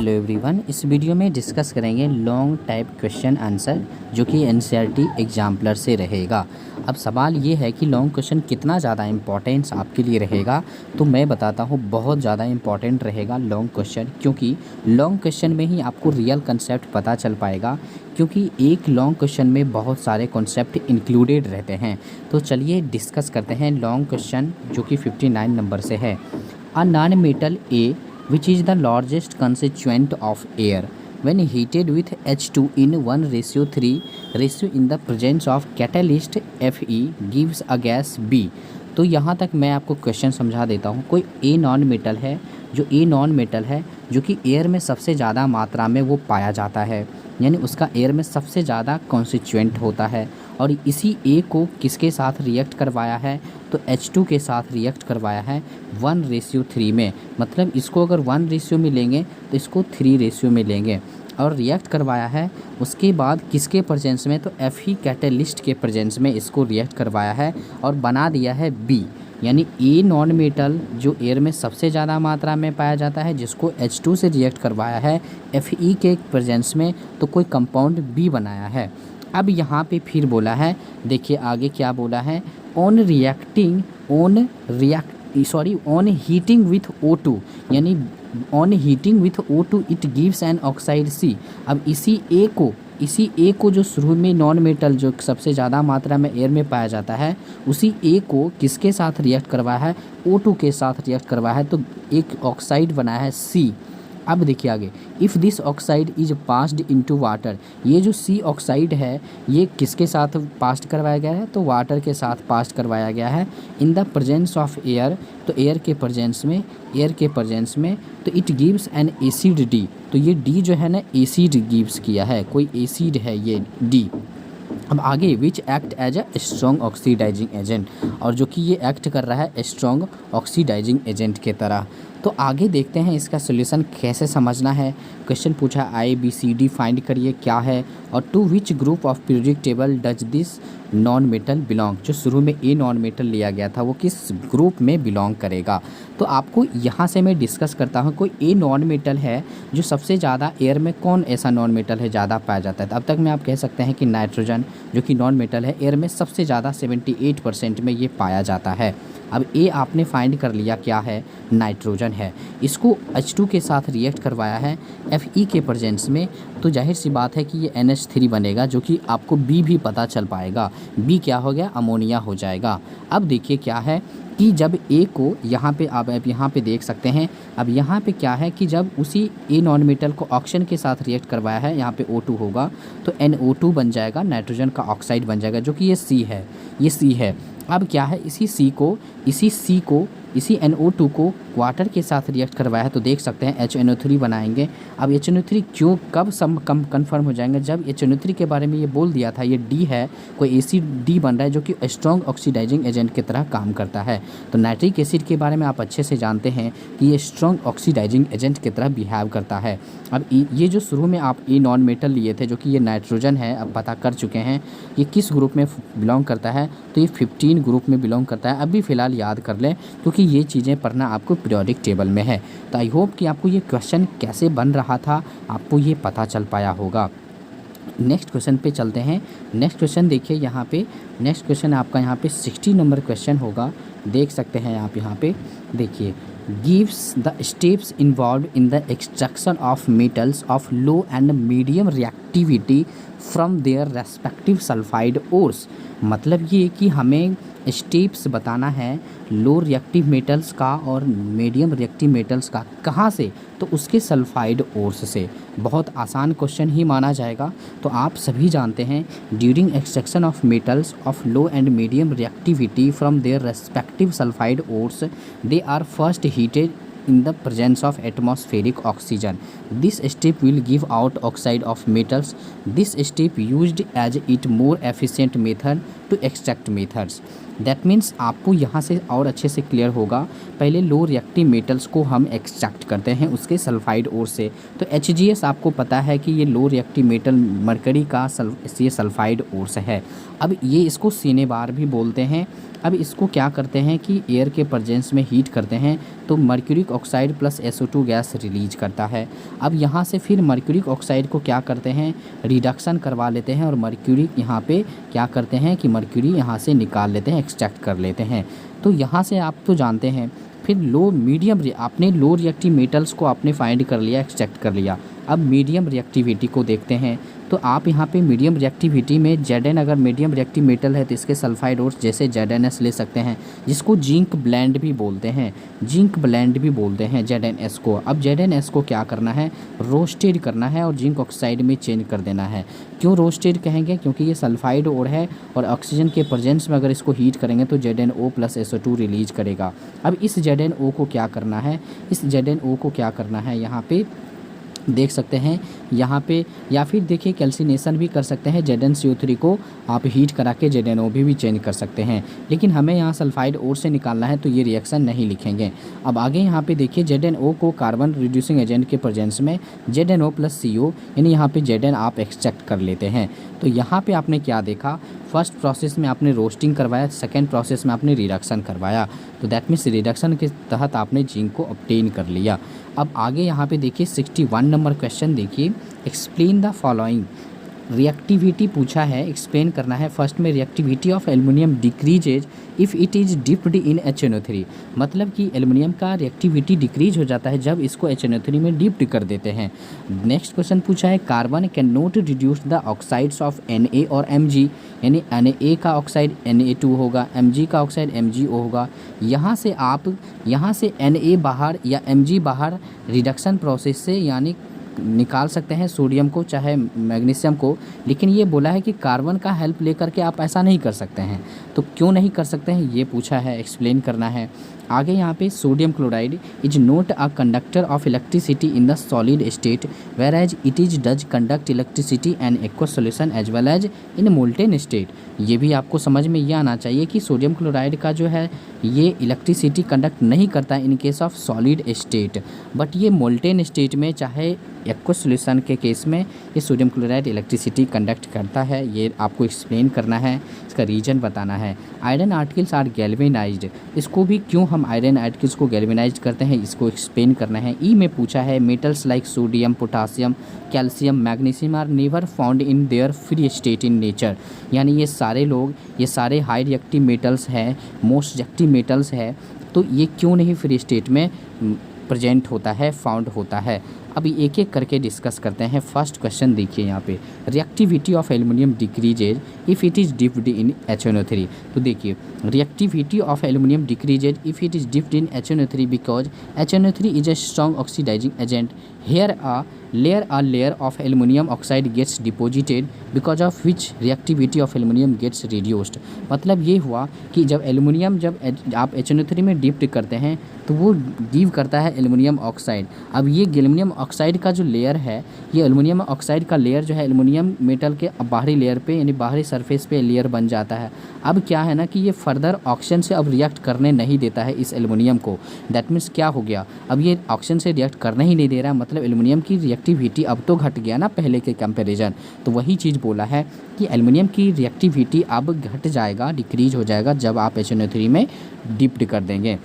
Hello everyone, इस video में discuss करेंगे लॉन्ग टाइप क्वेश्चन आंसर जो कि एनसीईआरटी एग्जाम्पलर से रहेगा। अब सवाल ये है कि लॉन्ग क्वेश्चन कितना ज़्यादा इम्पोर्टेंस आपके लिए रहेगा, तो मैं बताता हूँ बहुत ज़्यादा इम्पोर्टेंट रहेगा लॉन्ग क्वेश्चन, क्योंकि लॉन्ग क्वेश्चन में ही आपको रियल कंसेप्ट पता चल पाएगा, क्योंकि एक लॉन्ग क्वेश्चन में बहुत सारे कॉन्सेप्ट इंक्लूडेड रहते हैं। तो चलिए डिस्कस करते हैं लॉन्ग क्वेश्चन जो कि 59 नंबर से है। A non metal A which is the largest constituent of air when heated with H2 in 1:3 ratio in the presence of catalyst Fe gives a gas B। तो यहाँ तक मैं आपको क्वेश्चन समझा देता हूँ। कोई ए नॉन मेटल है, जो ए नॉन मेटल है जो कि एयर में सबसे ज़्यादा मात्रा में वो पाया जाता है, यानी उसका एयर में सबसे ज़्यादा कॉन्स्टिट्यूएंट होता है, और इसी ए को किसके साथ रिएक्ट करवाया है, तो H2 के साथ रिएक्ट करवाया है 1:3 में। मतलब इसको अगर 1 रेशियो में लेंगे तो इसको 3 रेशियो में लेंगे, और रिएक्ट करवाया है उसके बाद किसके प्रेजेंस में, तो Fe कैटलिस्ट के प्रेजेंस में इसको रिएक्ट करवाया है और बना दिया है B। यानी ए नॉन मेटल जो एयर में सबसे ज़्यादा मात्रा में पाया जाता है, जिसको H2 से रिएक्ट करवाया है Fe के प्रेजेंस में, तो कोई कंपाउंड B बनाया है। अब यहाँ पे फिर बोला है, देखिए आगे क्या बोला है, ऑन हीटिंग विथ O2, यानी on heating with O2 it gives an oxide C। अब इसी ए को जो शुरू में नॉन मेटल जो सबसे ज़्यादा मात्रा में एयर में पाया जाता है, उसी ए को किसके साथ रिएक्ट करवाया है, O2 के साथ रिएक्ट करवाया है, तो एक ऑक्साइड बनाया है C। अब देखिए आगे, if this oxide is passed into water, ये जो सी ऑक्साइड है ये किसके साथ पास्ट करवाया गया है, तो वाटर के साथ पास्ट करवाया गया है in the presence of air, तो एयर के प्रेजेंस में तो it gives an acid D. तो ये डी जो है ना एसिड गिव्स किया है, कोई एसिड है ये डी। अब आगे, which act as a strong oxidising agent, और जो कि ये एक्ट कर रहा है स्ट्रॉन्ग ऑक्सीडाइजिंग एजेंट के तरह। तो आगे देखते हैं इसका सोल्यूशन कैसे समझना है। क्वेश्चन पूछा ABCD फाइंड करिए क्या है, और to which group of periodic table does this non metal belong, जो शुरू में ए नॉन मेटल लिया गया था वो किस ग्रुप में बिलोंग करेगा। तो आपको यहाँ से मैं डिस्कस करता हूँ, कोई ए नॉन मेटल है जो सबसे ज़्यादा एयर में, कौन ऐसा नॉन मेटल है ज़्यादा पाया जाता है। तो अब तक में आप कह सकते हैं कि नाइट्रोजन जो कि नॉन मेटल है एयर में सबसे ज़्यादा 78% में ये पाया जाता है। अब ए आपने फाइंड कर लिया क्या है, नाइट्रोजन है। इसको H2 के साथ रिएक्ट करवाया है Fe के प्रेजेंस में, तो जाहिर सी बात है कि ये NH3 बनेगा, जो कि आपको B भी पता चल पाएगा। B क्या हो गया, अमोनिया हो जाएगा। अब देखिए क्या है कि जब ए को यहाँ पे आप यहाँ पे देख सकते हैं, अब यहाँ पे क्या है कि जब उसी ए नॉन मेटल को ऑक्सीजन के साथ रिएक्ट करवाया है, यहाँ पे O2 होगा तो NO2 बन जाएगा, नाइट्रोजन का ऑक्साइड बन जाएगा, जो कि ये C है। अब क्या है, इसी NO2 को वाटर के साथ रिएक्ट करवाया है, तो देख सकते हैं HNO3 बनाएंगे। अब HNO3 क्यों कब कन्फर्म हो जाएंगे, जब HNO3 के बारे में ये बोल दिया था ये डी है, कोई एसिड डी बन रहा है जो कि स्ट्रॉन्ग ऑक्सीडाइजिंग एजेंट की तरह काम करता है। तो नाइट्रिक एसिड के बारे में आप अच्छे से जानते हैं कि ये स्ट्रॉन्ग ऑक्सीडाइजिंग एजेंट की तरह बिहेव करता है। अब ये जो शुरू में आप ए नॉन मेटल लिए थे जो कि ये नाइट्रोजन है, अब पता कर चुके हैं ये किस ग्रुप में बिलोंग करता है, तो ये 15 ग्रुप में बिलोंग करता है। अभी फ़िलहाल याद कर लें, क्योंकि ये चीज़ें पढ़ना आपको पीरियोडिक टेबल में है। तो आई होप कि आपको ये क्वेश्चन कैसे बन रहा था आपको ये पता चल पाया होगा। नेक्स्ट क्वेश्चन पे चलते हैं। नेक्स्ट क्वेश्चन देखिए, यहाँ पे नेक्स्ट क्वेश्चन आपका यहाँ पे 60 नंबर क्वेश्चन होगा, देख सकते हैं आप यहाँ पे देखिए, gives the steps involve in the extraction of metals of low and medium reactivity from their respective sulphide ores. मतलब ये कि हमें स्टेप्स बताना है लो रिएक्टिव मेटल्स का और मीडियम रिएक्टिव मेटल्स का, कहाँ से, तो उसके सल्फाइड ओर्स से। बहुत आसान क्वेश्चन ही माना जाएगा। तो आप सभी जानते हैं, during extraction of metals of low and medium reactivity from their respective sulphide ores they are first heated in the presence of atmospheric oxygen. This step will give out oxide of metals. This step used as it more efficient method to extract methods. That means आपको यहाँ से और अच्छे से clear होगा। पहले low reactive metals को हम एक्सट्रैक्ट करते हैं उसके सल्फाइड ओर से। तो HGS आपको पता है कि ये लो रिएक्टिव मेटल मरकरी का ये सल्फाइड ओर से है। अब ये इसको सीने बार भी बोलते हैं। अब इसको क्या करते हैं कि एयर के प्रेजेंस में हीट करते हैं तो mercuric oxide plus SO2 gas release करता है। अब यहाँ से फिर मर्क्यूरिक ऑक्साइड को क्या करते हैं, रिडक्शन करवा लेते हैं और मर्क्यूरी यहाँ पे क्या करते हैं कि मर्क्यूरी यहाँ से निकाल लेते हैं, एक्सट्रैक्ट कर लेते हैं। तो यहाँ से आप तो जानते हैं। फिर लो मीडियम आपने लो रिएक्टिव मेटल्स को आपने फाइंड कर लिया, एक्सट्रैक्ट कर लिया। अब मीडियम रिएक्टिविटी को देखते हैं। तो आप यहाँ पे मीडियम रिएक्टिविटी में Zn अगर मीडियम रिएक्टिव मेटल है तो इसके सल्फाइड ओर्स जैसे ZnS ले सकते हैं, जिसको जिंक ब्लेंड भी बोलते हैं, जिंक ब्लेंड भी बोलते हैं ZnS को। अब ZnS को क्या करना है, रोस्टेड करना है और जिंक ऑक्साइड में चेंज कर देना है। क्यों रोस्टेड कहेंगे, क्योंकि ये सल्फाइड ओर है और ऑक्सीजन के प्रेजेंस में अगर इसको हीट करेंगे तो ZnO प्लस SO2 रिलीज करेगा। अब इस ZnO को क्या करना है, इस ZnO को क्या करना है, यहाँ पे देख सकते हैं यहाँ पे, या फिर देखिए कैल्सिनेशन भी कर सकते हैं। ZnCO3 को आप हीट करा के ZnO भी चेंज कर सकते हैं, लेकिन हमें यहाँ सल्फाइड ओर से निकालना है तो ये रिएक्शन नहीं लिखेंगे। अब आगे यहाँ पे देखिए ZnO को कार्बन रिड्यूसिंग एजेंट के प्रेजेंस में ZnO प्लस CO यानी यहाँ पे Zn आप एक्सट्रैक्ट कर लेते हैं। तो यहाँ पे आपने क्या देखा, फर्स्ट प्रोसेस में आपने रोस्टिंग करवाया, सेकेंड प्रोसेस में आपने रिडक्शन करवाया। तो दैट मीन्स रिडक्शन के तहत आपने जिंक को ऑब्टेन कर लिया। अब आगे यहाँ पे देखिए 61 नंबर क्वेश्चन देखिए, एक्सप्लेन द फॉलोइंग। रिएक्टिविटी पूछा है, एक्सप्लेन करना है। फर्स्ट में reactivity of aluminium decreases if it is dipped in HNO3, मतलब कि एल्युमिनियम का रिएक्टिविटी डिक्रीज हो जाता है जब इसको HNO3 में डिप्ड कर देते हैं। नेक्स्ट क्वेश्चन पूछा है, carbon can not reduce the oxides of Na और Mg, यानी Na का ऑक्साइड Na2 होगा, Mg का ऑक्साइड MgO होगा। यहाँ से आप यहाँ से Na बाहर या Mg बाहर रिडक्शन प्रोसेस से यानी निकाल सकते हैं सोडियम को चाहे मैग्नीशियम को, लेकिन ये बोला है कि कार्बन का हेल्प लेकर के आप ऐसा नहीं कर सकते हैं। तो क्यों नहीं कर सकते हैं ये पूछा है, एक्सप्लेन करना है। आगे यहाँ पे sodium chloride is not a conductor of electricity in the solid state whereas it is does conduct electricity and aqueous solution as well as in molten state. ये भी आपको समझ में ये आना चाहिए कि सोडियम क्लोराइड का जो है ये इलेक्ट्रिसिटी कंडक्ट नहीं करता in case of solid state, but ये मोल्टेन स्टेट में चाहे एक्वस सोल्यूशन के केस में ये सोडियम क्लोराइड इलेक्ट्रिसिटी कंडक्ट करता है। ये आपको एक्सप्लेन करना है, इसका रीजन बताना है। आयरन आर्टिकल्स आर गैल्वेनाइज्ड, इसको भी क्यों हम आयरन आर्टिकल्स को गैल्वेनाइज्ड करते हैं इसको एक्सप्लेन करना है। ई में पूछा है, metals like sodium, potassium, calcium, magnesium are never found in their free state in nature, यानी ये सारे लोग, ये सारे हाई रिएक्टिव मेटल्स हैं, मोस्ट रिएक्टिव मेटल्स है, तो ये क्यों नहीं फ्री स्टेट में प्रेजेंट होता है, फाउंड होता है। अभी एक एक करके डिस्कस करते हैं। फर्स्ट क्वेश्चन देखिए यहाँ पे, reactivity of aluminium decreases if it is dipped in HNO3। तो देखिए reactivity of aluminium decreases if it is dipped in HNO3 because HNO3 is a strong oxidising agent. Here a layer of aluminum oxide gets deposited because of which reactivity of aluminum gets reduced। मतलब ये हुआ कि जब aluminium जब आप HNO3 में डिप्ट करते हैं तो वो गिव करता है एल्युमिनियम ऑक्साइड। अब ये एल्युमिनियम ऑक्साइड का जो लेयर है, ये एल्युमिनियम ऑक्साइड का लेयर जो है एल्युमिनियम मेटल के बाहरी लेयर पे यानी बाहरी सरफेस पे लेयर बन जाता है। अब क्या है ना कि ये फर्दर ऑक्सीजन से अब रिएक्ट करने नहीं देता है इस एल्युमिनियम को। दैट मीन्स क्या हो गया, अब ये ऑक्सीजन से रिएक्ट करने ही नहीं दे रहा है, मतलब एल्युमिनियम की रिएक्टिविटी अब तो घट गया ना पहले के कंपैरिजन। तो वही चीज़ बोला है कि एल्युमिनियम की रिएक्टिविटी अब घट जाएगा, डिक्रीज हो जाएगा जब आप HNO3 में डिप्ट कर देंगे।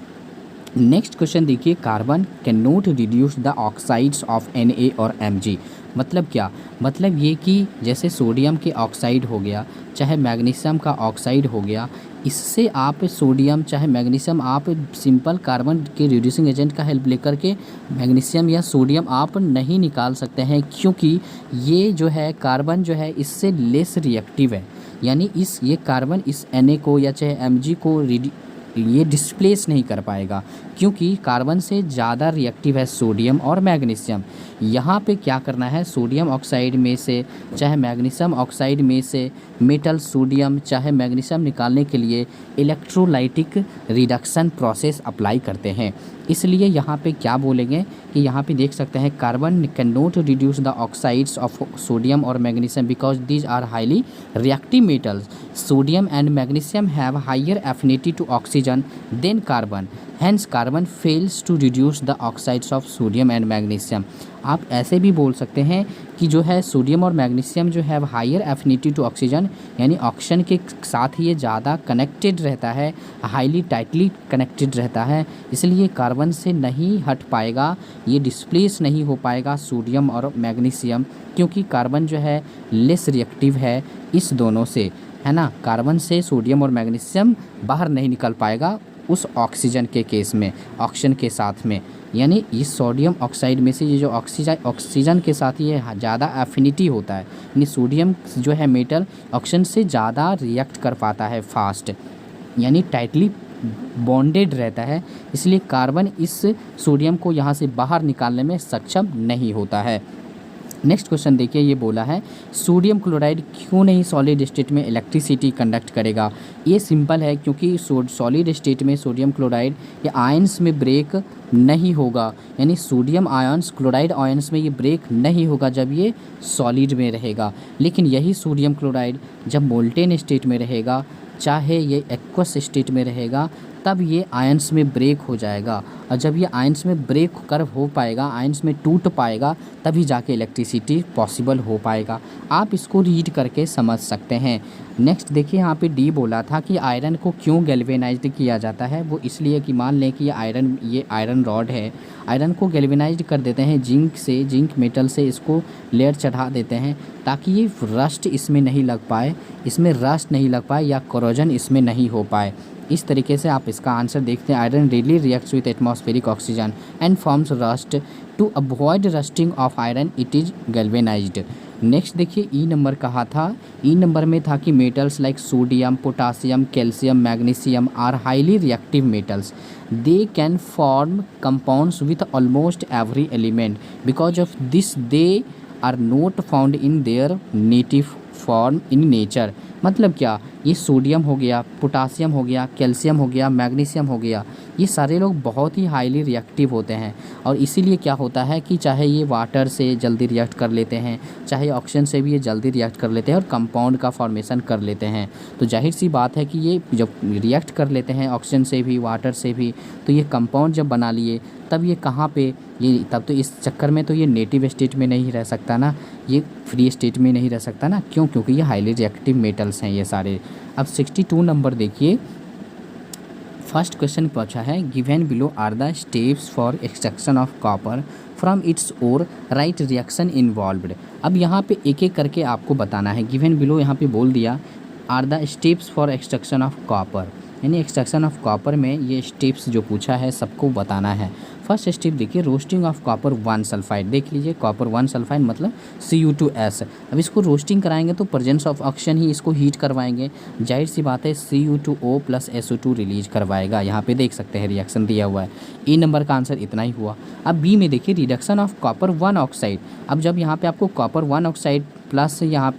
नेक्स्ट क्वेश्चन देखिए, carbon can not reduce the oxides of Na और Mg। मतलब क्या, मतलब ये कि जैसे सोडियम के ऑक्साइड हो गया चाहे मैग्नीशियम का ऑक्साइड हो गया, इससे आप सोडियम चाहे मैग्नीशियम आप सिंपल कार्बन के रिड्यूसिंग एजेंट का हेल्प लेकर के मैग्नीशियम या सोडियम आप नहीं निकाल सकते हैं, क्योंकि ये जो है कार्बन जो है इससे लेस रिएक्टिव है। यानी ये कार्बन इस Na को या चाहे Mg को ये डिस्प्लेस नहीं कर पाएगा, क्योंकि कार्बन से ज़्यादा रिएक्टिव है सोडियम और मैग्नीशियम। यहाँ पे क्या करना है, सोडियम ऑक्साइड में से चाहे मैग्नीशियम ऑक्साइड में से मेटल सोडियम चाहे मैग्नीशियम निकालने के लिए इलेक्ट्रोलाइटिक रिडक्शन प्रोसेस अप्लाई करते हैं। इसलिए यहाँ पे क्या बोलेंगे कि यहाँ पे देख सकते हैं carbon can not reduce the oxides of sodium और magnesium because these are highly reactive metals. Sodium and magnesium have higher affinity to oxygen than carbon, hence carbon fails to reduce the oxides of sodium and magnesium. आप ऐसे भी बोल सकते हैं कि जो है सोडियम और मैग्नीशियम जो है हायर एफिनिटी टू ऑक्सीजन, यानी ऑक्सीजन के साथ ये ज़्यादा कनेक्टेड रहता है, हाईली टाइटली कनेक्टेड रहता है, इसलिए कार्बन से नहीं हट पाएगा, ये डिस्प्लेस नहीं हो पाएगा सोडियम और मैग्नीशियम, क्योंकि कार्बन जो है लेस रिएक्टिव है इस दोनों से, है ना। कार्बन से सोडियम और मैग्नीशियम बाहर नहीं निकल पाएगा उस ऑक्सीजन के केस में, ऑक्सीजन के साथ में, यानी इस सोडियम ऑक्साइड में से ये जो ऑक्सीजन के साथ ये ज़्यादा एफिनिटी होता है, यानी सोडियम जो है मेटल ऑक्सीजन से ज़्यादा रिएक्ट कर पाता है फास्ट, यानी टाइटली बॉन्डेड रहता है, इसलिए कार्बन इस सोडियम को यहाँ से बाहर निकालने में सक्षम नहीं होता है। नेक्स्ट क्वेश्चन देखिए, ये बोला है सोडियम क्लोराइड क्यों नहीं सॉलिड स्टेट में इलेक्ट्रिसिटी कंडक्ट करेगा। ये सिंपल है, क्योंकि सॉलिड स्टेट में सोडियम क्लोराइड ये आयंस में ब्रेक नहीं होगा, यानी सोडियम आयंस क्लोराइड आयंस में ये ब्रेक नहीं होगा जब ये सॉलिड में रहेगा। लेकिन यही सोडियम क्लोराइड जब मोल्टेन स्टेट में रहेगा, चाहे ये एक्वस स्टेट में रहेगा, तब ये आयंस में ब्रेक हो जाएगा, और जब ये आयंस में ब्रेक कर हो पाएगा, आयंस में टूट पाएगा, तभी जाके इलेक्ट्रिसिटी पॉसिबल हो पाएगा। आप इसको रीड करके समझ सकते हैं। नेक्स्ट देखिए, यहाँ पे डी बोला था कि आयरन को क्यों गैल्वेनाइज्ड किया जाता है। वो इसलिए कि मान लें कि ये आयरन रॉड है, आयरन को गैल्वेनाइज्ड कर देते हैं जिंक मेटल से इसको लेयर चढ़ा देते हैं, ताकि ये रस्ट इसमें नहीं लग पाए, या कोरोजन इसमें नहीं हो पाए। इस तरीके से आप इसका आंसर देखते हैं। Iron readily reacts with atmospheric oxygen and forms rust. To avoid rusting of iron it is galvanised. Next देखिए, ई नंबर कहा था, ई नंबर में था कि metals like sodium, potassium, calcium, magnesium are highly reactive metals. They can form compounds with almost every element, because of this they are not found in their native form in nature. मतलब क्या, ये sodium हो गया, potassium हो गया, calcium हो गया, magnesium हो गया, ये सारे लोग बहुत ही हाईली रिएक्टिव होते हैं, और इसीलिए क्या होता है कि चाहे ये वाटर से जल्दी रिएक्ट कर लेते हैं, चाहे ऑक्सीजन से भी ये जल्दी रिएक्ट कर लेते हैं और कंपाउंड का फॉर्मेशन कर लेते हैं। तो जाहिर सी बात है कि ये जब रिएक्ट कर लेते हैं ऑक्सीजन से भी, वाटर से भी, तो ये कंपाउंड जब बना लिए, तब ये कहाँ पे, ये तब तो इस चक्कर में तो ये नेटिव स्टेट में नहीं रह सकता ना, ये फ्री स्टेट में नहीं रह सकता ना। क्यों? क्योंकि ये हाईली रिएक्टिव मेटल्स हैं ये सारे। अब 62 नंबर देखिए, फर्स्ट क्वेश्चन पूछा है given below are the steps for extraction of copper from its ore, write reaction involved. अब यहाँ पे एक एक करके आपको बताना है। गिवन बिलो यहाँ पे बोल दिया are the steps for extraction of copper, यानी एक्सट्रैक्शन ऑफ कॉपर में ये स्टेप्स जो पूछा है सबको बताना है। फर्स्ट स्टेप देखिए, रोस्टिंग ऑफ कॉपर 1 सल्फाइड। देख लीजिए, कॉपर 1 सल्फाइड मतलब Cu2S। अब इसको रोस्टिंग कराएंगे तो प्रेजेंस ऑफ ऑक्सीजन ही इसको हीट करवाएंगे, जाहिर सी बात है Cu2O + SO2 रिलीज करवाएगा। यहाँ पे देख सकते हैं रिएक्शन दिया हुआ है। ए नंबर का आंसर इतना ही हुआ। अब बी में देखिए, रिडक्शन ऑफ कॉपर 1 ऑक्साइड। अब जब यहाँ पे आपको कॉपर 1 ऑक्साइड प्लस यहाँ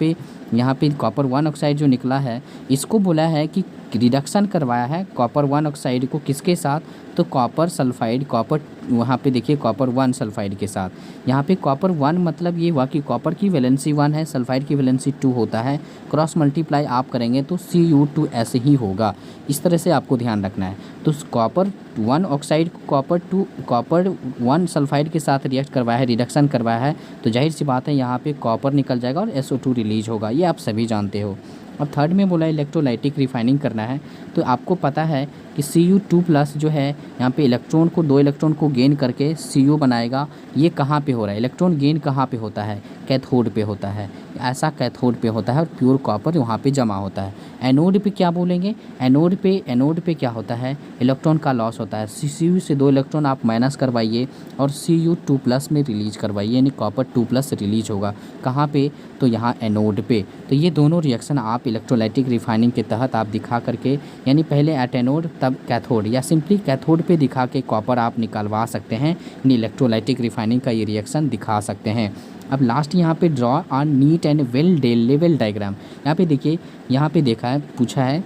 पे कॉपर 1 ऑक्साइड जो निकला है, इसको बोला है कि रिडक्शन करवाया है कॉपर 1 ऑक्साइड को किसके साथ, तो कॉपर सल्फाइड, कॉपर वहाँ पे देखिए कॉपर 1 सल्फाइड के साथ। यहाँ पे कॉपर 1 मतलब ये हुआ कि कॉपर की वैलेंसी 1 है, सल्फाइड की वैलेंसी 2 होता है, क्रॉस मल्टीप्लाई आप करेंगे तो Cu2S ही होगा। इस तरह से आपको ध्यान रखना है। तो कॉपर 1 ऑक्साइड कॉपर 1 सल्फाइड के साथ रिएक्ट करवाया है, रिडक्शन करवाया है, तो जाहिर सी बात है यहाँ पे कॉपर निकल जाएगा और SO2 रिलीज होगा, ये आप सभी जानते हो। अब थर्ड में बोला इलेक्ट्रोलाइटिक रिफाइनिंग करना है, तो आपको पता है कि Cu2+ जो है यहाँ पे इलेक्ट्रॉन को 2 इलेक्ट्रॉन को गेन करके Cu बनाएगा। ये कहाँ पे हो रहा है, इलेक्ट्रॉन गेन कहाँ पे होता है, कैथोड पे होता है, ऐसा कैथोड पे होता है और प्योर कॉपर वहाँ पे जमा होता है। एनोड पे क्या बोलेंगे, एनोड पे क्या होता है, इलेक्ट्रॉन का लॉस होता है। Cu से 2 इलेक्ट्रॉन आप माइनस करवाइए और Cu2+ में रिलीज करवाइए, यानी कॉपर 2+ रिलीज होगा। कहाँ पे, तो यहाँ एनोड पे। तो ये दोनों रिएक्शन आप इलेक्ट्रोलाइटिक रिफाइनिंग के तहत आप दिखा करके, यानी पहले एट एनोड तब कैथोड, या सिंपली कैथोड पे दिखा के कॉपर आप निकलवा सकते हैं, यानी इलेक्ट्रोलाइटिक रिफाइनिंग का ये रिएक्शन दिखा सकते हैं। अब लास्ट यहाँ पे draw on neat and well level diagram. यहाँ पे देखिए, यहाँ पे देखा है, पूछा है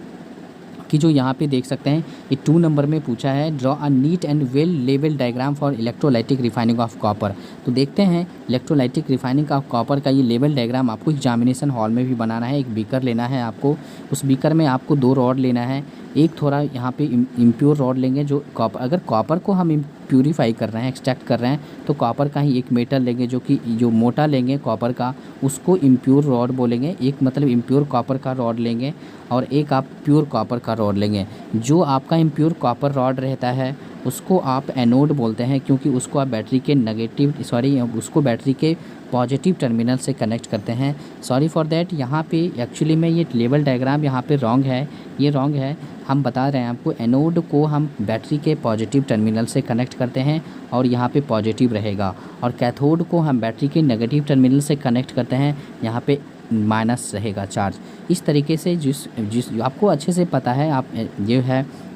कि जो यहाँ पे देख सकते हैं ये 2 नंबर में पूछा है, draw a neat and well level diagram for electrolytic refining of copper. तो देखते हैं इलेक्ट्रोलाइटिक रिफाइनिंग ऑफ कॉपर का ये लेवल डायग्राम आपको एग्जामिनेशन हॉल में भी बनाना है। एक बीकर लेना है आपको, उस बीकर में आपको 2 रॉड लेना है, एक थोड़ा यहाँ पे इम्प्योर रॉड लेंगे जो कॉपर, अगर कॉपर को हम प्यूरीफाई कर रहे हैं, एक्सट्रैक्ट कर रहे हैं, तो कॉपर का ही एक मेटल लेंगे जो कि जो मोटा लेंगे कॉपर का, उसको इम्प्योर रॉड बोलेंगे। एक मतलब इम्प्योर कॉपर का रॉड लेंगे और एक आप प्योर कॉपर का रॉड लेंगे। जो आपका इम्प्योर कॉपर रॉड रहता है उसको आप एनोड बोलते हैं, क्योंकि उसको आप बैटरी के उसको बैटरी के पॉजिटिव टर्मिनल से कनेक्ट करते हैं। सॉरी फॉर दैट, यहाँ पे एक्चुअली में ये लेवल डायग्राम यहाँ पे रॉन्ग है, ये रॉन्ग है। हम बता रहे हैं आपको, एनोड को हम बैटरी के पॉजिटिव टर्मिनल से कनेक्ट करते हैं और यहाँ पे पॉजिटिव रहेगा, और कैथोड को हम बैटरी के नेगेटिव टर्मिनल से कनेक्ट करते हैं, यहाँ पे माइनस रहेगा चार्ज। इस तरीके से जिस आपको अच्छे से पता है, आप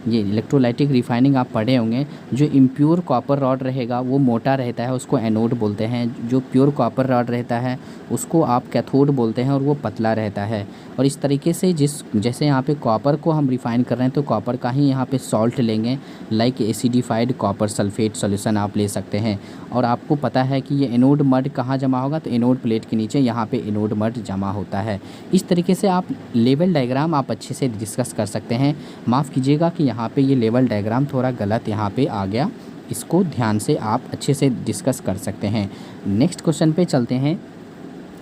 ये इलेक्ट्रोलाइटिक रिफाइनिंग आप पढ़े होंगे। जो इम्प्योर कॉपर रॉड रहेगा वो मोटा रहता है, उसको एनोड बोलते हैं। जो प्योर कॉपर रॉड रहता है उसको आप कैथोड बोलते हैं और वो पतला रहता है। और इस तरीके से जैसे यहाँ पे कॉपर को हम रिफ़ाइन कर रहे हैं तो कॉपर का ही यहाँ पे सॉल्ट लेंगे, like acidified copper sulphate solution आप ले सकते हैं। और आपको पता है कि ये एनोड मड कहाँ जमा होगा, तो एनोड प्लेट के नीचे यहाँ पे एनोड मड जमा होता है। इस तरीके से आप लेवल डायग्राम आप अच्छे से डिस्कस कर सकते हैं। माफ़ कीजिएगा कि यहाँ पे ये लेवल डायग्राम थोड़ा गलत यहाँ पे आ गया, इसको ध्यान से आप अच्छे से डिस्कस कर सकते हैं। नेक्स्ट क्वेश्चन पे चलते हैं।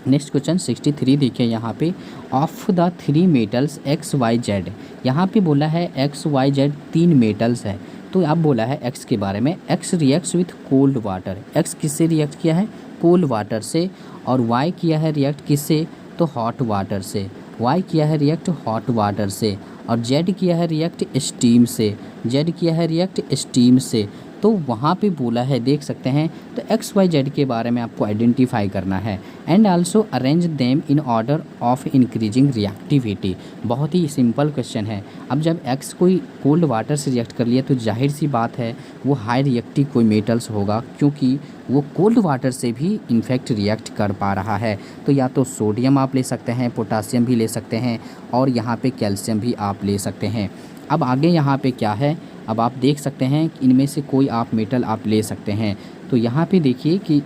नेक्स्ट क्वेश्चन 63 देखिए यहाँ पे, of the 3 metals X Y Z. यहाँ पे बोला है एक्स वाई जेड 3 मेटल्स है, तो आप बोला है एक्स के बारे में, x reacts with cold water. X किससे रिएक्ट किया है, कोल्ड वाटर से, और वाई किया है रिएक्ट किससे, तो हॉट वाटर से। वाई किया है रिएक्ट हॉट वाटर से, और जेड किया है रिएक्ट स्टीम से। जेड किया है रिएक्ट स्टीम से। तो वहाँ पे बोला है, देख सकते हैं, तो एक्स वाई जेड के बारे में आपको आइडेंटिफाई करना है। And also arrange them in order of increasing reactivity. बहुत ही सिंपल क्वेश्चन है। अब जब एक्स कोई कोल्ड वाटर से रिएक्ट कर लिया तो जाहिर सी बात है वो हाई रिएक्टिव कोई मेटल्स होगा, क्योंकि वो कोल्ड वाटर से भी इनफैक्ट रिएक्ट कर पा रहा है। तो या तो सोडियम आप ले सकते हैं, पोटासियम भी ले सकते हैं, और यहाँ पे कैल्शियम भी आप ले सकते हैं। अब आगे यहाँ पे क्या है, अब आप देख सकते हैं कि इनमें से कोई आप मेटल आप ले सकते हैं। तो यहाँ पे देखिए कि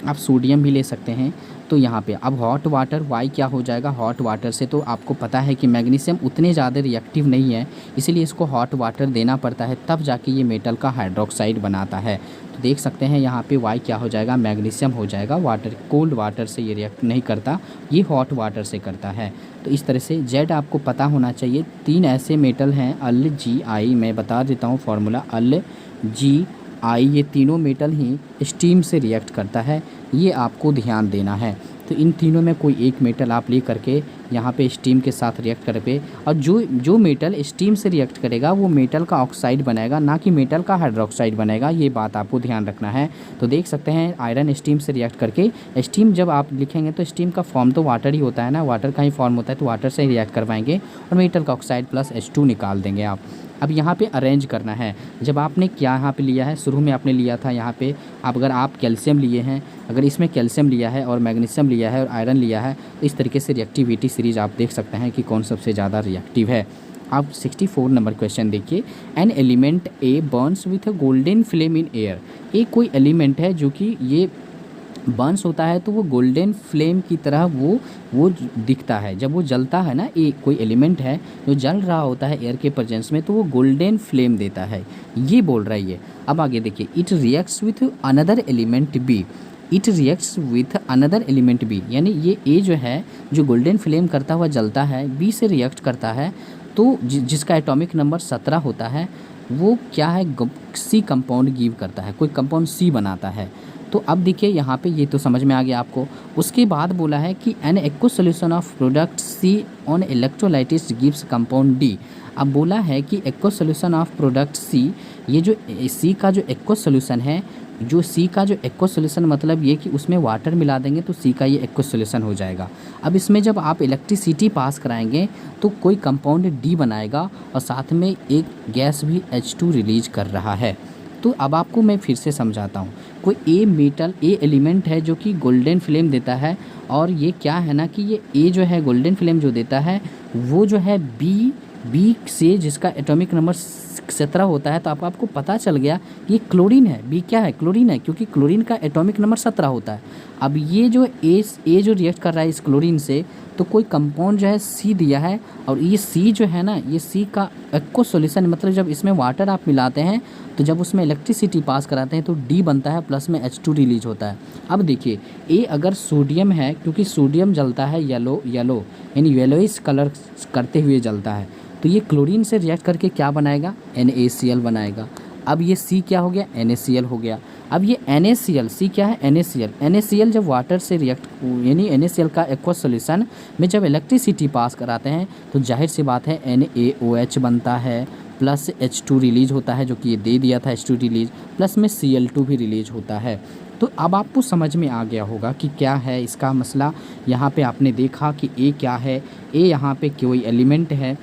आप सोडियम भी ले सकते हैं। तो यहाँ पे अब हॉट वाटर, वाई क्या हो जाएगा हॉट वाटर से, तो आपको पता है कि मैग्नीशियम उतने ज़्यादा रिएक्टिव नहीं है, इसलिए इसको हॉट वाटर देना पड़ता है, तब जाके ये मेटल का हाइड्रोक्साइड बनाता है। तो देख सकते हैं यहाँ पे वाई क्या हो जाएगा, मैग्नीशियम हो जाएगा। वाटर कोल्ड वाटर से ये रिएक्ट नहीं करता, ये हॉट वाटर से करता है। तो इस तरह से जेड आपको पता होना चाहिए। 3 ऐसे मेटल हैं, अल जी आई, मैं बता देता हूँ फार्मूला, अल जी आई, ये तीनों मेटल ही स्टीम से रिएक्ट करता है, ये आपको ध्यान देना है। तो इन तीनों में कोई एक मेटल आप ले करके यहाँ पे स्टीम के साथ रिएक्ट कर पे, और जो मेटल स्टीम से रिएक्ट करेगा वो मेटल का ऑक्साइड बनाएगा, ना कि मेटल का हाइड्रोक्साइड बनेगा। ये बात आपको ध्यान रखना है। तो देख सकते हैं आयरन स्टीम से रिएक्ट करके, स्टीम जब आप लिखेंगे तो स्टीम का फॉर्म तो वाटर ही होता है ना, वाटर का ही फॉर्म होता है, तो वाटर से ही रिएक्ट करवाएंगे और मेटल का ऑक्साइड प्लस H2 निकाल देंगे आप। अब यहाँ पे अरेंज करना है। जब आपने क्या यहाँ पे लिया है, शुरू में आपने लिया था यहाँ पे, अगर आप कैल्शियम लिए हैं, अगर इसमें कैल्शियम लिया है और मैग्नीशियम लिया है और आयरन लिया है, तो इस तरीके से रिएक्टिविटी सीरीज आप देख सकते हैं कि कौन सबसे ज़्यादा रिएक्टिव है। आप 64 नंबर क्वेश्चन देखिए, an element A Burns with a golden flame in air. एक कोई एलिमेंट है जो कि ये बर्न्स होता है तो वो गोल्डन फ्लेम की तरह वो दिखता है। जब वो जलता है ना, एक कोई एलिमेंट है जो जल रहा होता है एयर के प्रेजेंस में, तो वो गोल्डन फ्लेम देता है, ये बोल रहा है ये। अब आगे देखिए, it reacts with another element B. It reacts with another element B, यानी ये ए जो है, जो गोल्डन फ्लेम करता हुआ जलता है, बी से रिएक्ट करता है, तो जिसका एटॉमिक नंबर 17 होता है, वो क्या है, सी कंपाउंड गिव करता है, कोई कंपाउंड सी बनाता है। तो अब देखिए यहाँ पे ये तो समझ में आ गया आपको। उसके बाद बोला है कि an aqueous solution of product C on electrolysis gives compound D. अब बोला है कि aqueous solution of product C, ये जो सी का जो एक्व सोल्यूशन है, जो सी का जो एक्व सोल्यूशन मतलब ये कि उसमें वाटर मिला देंगे तो सी का ये एक्व सोल्यूशन हो जाएगा। अब इसमें जब आप इलेक्ट्रिसिटी पास कराएंगे तो कोई कंपाउंड डी बनाएगा और साथ में एक गैस भी H2 रिलीज कर रहा है। तो अब आपको मैं फिर से समझाता हूँ। कोई ए मेटल, ए एलिमेंट है जो कि गोल्डन फ्लेम देता है, और ये क्या है ना कि ये ए जो है गोल्डन फ्लेम जो देता है, वो जो है बी बी से जिसका एटॉमिक नंबर 17 होता है, तो आपको पता चल गया कि ये क्लोरीन है। बी क्या है? क्लोरीन है, क्योंकि क्लोरीन का एटॉमिक नंबर 17 होता है। अब ये जो ए जो रिएक्ट कर रहा है इस क्लोरीन से, तो कोई कंपाउंड जो है सी दिया है, और ये सी जो है ना, ये सी का एक्व सॉल्यूशन, मतलब जब इसमें वाटर आप मिलाते हैं तो जब उसमें इलेक्ट्रिसिटी पास कराते हैं तो डी बनता है, प्लस में H2 रिलीज होता है। अब देखिए ए अगर सोडियम है, क्योंकि सोडियम जलता है येलो यानी येलोइश कलर करते हुए जलता है, तो ये क्लोरीन से रिएक्ट करके क्या बनाएगा? NaCl बनाएगा। अब ये C क्या हो गया? NaCl हो गया। अब ये NaCl, C क्या है? NaCl जब वाटर से रिएक्ट यानी NaCl का एक्वस सॉल्यूशन में जब इलेक्ट्रिसिटी पास कराते हैं तो जाहिर सी बात है NaOH बनता है, प्लस H2 रिलीज होता है, जो कि ये दे दिया था H2 रिलीज, प्लस में Cl2 भी रिलीज होता है। तो अब आपको समझ में आ गया होगा कि क्या है इसका मसला। यहाँ पे आपने देखा कि ए क्या है, ए यहाँ पे कोई एलिमेंट है,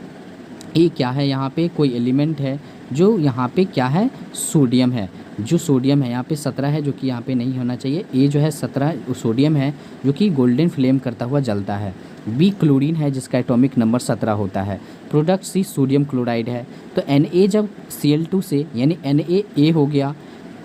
ए क्या है? यहाँ पे कोई एलिमेंट है जो यहाँ पे क्या है? सोडियम है। जो सोडियम है यहाँ पे 17 है, जो कि यहाँ पे नहीं होना चाहिए। ए जो है 17 सोडियम है, जो कि गोल्डन फ्लेम करता हुआ जलता है। बी क्लोरीन है, जिसका एटॉमिक नंबर 17 होता है। प्रोडक्ट सी सोडियम क्लोराइड है। तो Na जब Cl2 से यानी Na हो गया,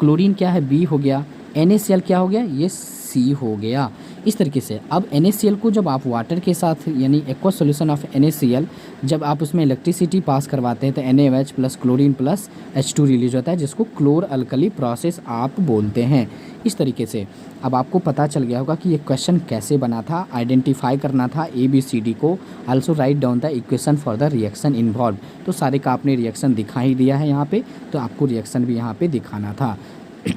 क्लोरीन क्या है? बी हो गया, NaCl क्या हो गया? ये सी हो गया। इस तरीके से अब NaCl को जब आप वाटर के साथ यानी एक्वस सॉल्यूशन ऑफ NaCl जब आप उसमें इलेक्ट्रिसिटी पास करवाते हैं तो NaOH plus chlorine plus H2 release होता है, जिसको क्लोर अल्कली प्रोसेस आप बोलते हैं। इस तरीके से अब आपको पता चल गया होगा कि ये क्वेश्चन कैसे बना था। आइडेंटिफाई करना था ABCD को। Also write down the equation for the reaction involve. तो सारे का आपने रिएक्शन दिखा ही दिया है यहाँ पे, तो आपको रिएक्शन भी यहाँ पे दिखाना था।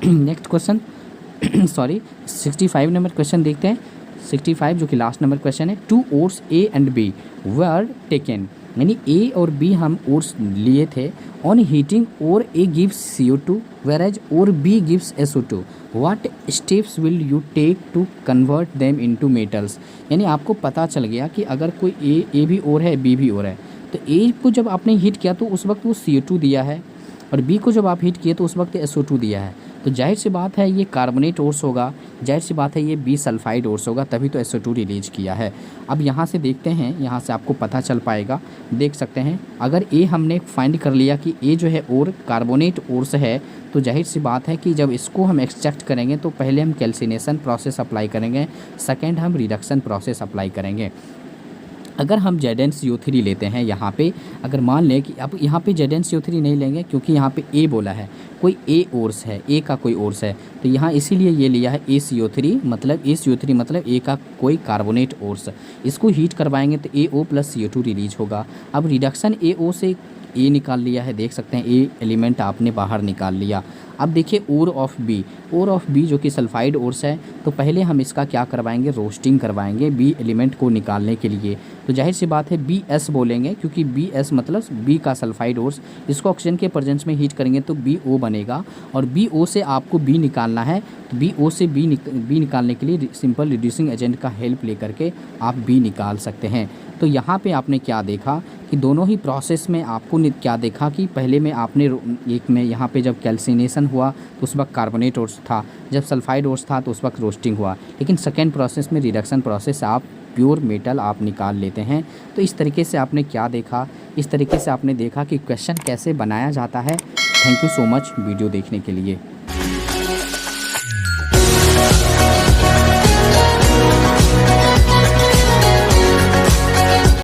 Next question sorry 65 number question देखते हैं। 65 जो कि लास्ट नंबर क्वेश्चन है। 2 ores A and B were taken, यानी A और B हम ओर्स लिए थे। On heating ore A gives CO2 whereas ore B gives SO2, what steps will you take to convert them into metals. यानी आपको पता चल गया कि अगर कोई A भी ओर है B भी ओर है, तो A को जब आपने हीट किया तो उस वक्त वो CO2 दिया है, और B को जब आप हीट किए तो उस वक्त SO2 दिया है। तो जाहिर सी बात है ये कार्बोनेट ओर्स होगा, जाहिर सी बात है ये बी सल्फाइड ओर्स होगा, तभी तो SO2 रिलीज किया है। अब यहाँ से देखते हैं, यहाँ से आपको पता चल पाएगा। देख सकते हैं अगर ए हमने फाइंड कर लिया कि ए जो है और कार्बोनेट ओर्स है, तो जाहिर सी बात है कि जब इसको हम एक्सट्रैक्ट करेंगे तो पहले हम कैल्सिनेशन प्रोसेस अप्लाई करेंगे, सेकेंड हम रिडक्शन प्रोसेस अप्लाई करेंगे। अगर हम ZnCO3 लेते हैं यहाँ पे, अगर मान लें कि अब यहाँ पे ZnCO3 नहीं लेंगे क्योंकि यहाँ पे A बोला है, कोई A ओर्स है, A का कोई ओर्स है, तो यहाँ इसीलिए ये लिया है ACO3, मतलब ACO3 मतलब A का कोई कार्बोनेट ओर्स। इसको हीट करवाएंगे तो AO प्लस CO2 रिलीज होगा। अब रिडक्शन AO से A निकाल लिया है, देख सकते हैं A एलिमेंट आपने बाहर निकाल लिया। अब देखिए ओर ऑफ बी जो कि सल्फाइड ओर्स है, तो पहले हम इसका क्या करवाएंगे? रोस्टिंग करवाएंगे बी एलिमेंट को निकालने के लिए। तो जाहिर सी बात है BS बोलेंगे, क्योंकि BS मतलब बी का सल्फाइड ओर्स, इसको ऑक्सीजन के प्रेजेंस में हीट करेंगे तो BO बनेगा, और BO से आपको B निकालना है, तो BO से B निकालने के लिए सिंपल रिड्यूसिंग एजेंट का हेल्प लेकर के आप B निकाल सकते हैं। तो यहाँ पे आपने क्या देखा कि दोनों ही प्रोसेस में आपको क्या देखा कि पहले में आपने एक में यहाँ पे जब कैल्सिनेशन हुआ तो उस वक्त कार्बोनेट ओर्स था, जब सल्फाइड ओर्स था तो उस वक्त रोस्टिंग हुआ, लेकिन सेकेंड प्रोसेस में रिडक्शन प्रोसेस आप प्योर मेटल आप निकाल लेते हैं। तो इस तरीके से आपने क्या देखा, इस तरीके से आपने देखा कि क्वेश्चन कैसे बनाया जाता है। Thank you so much video देखने के लिए।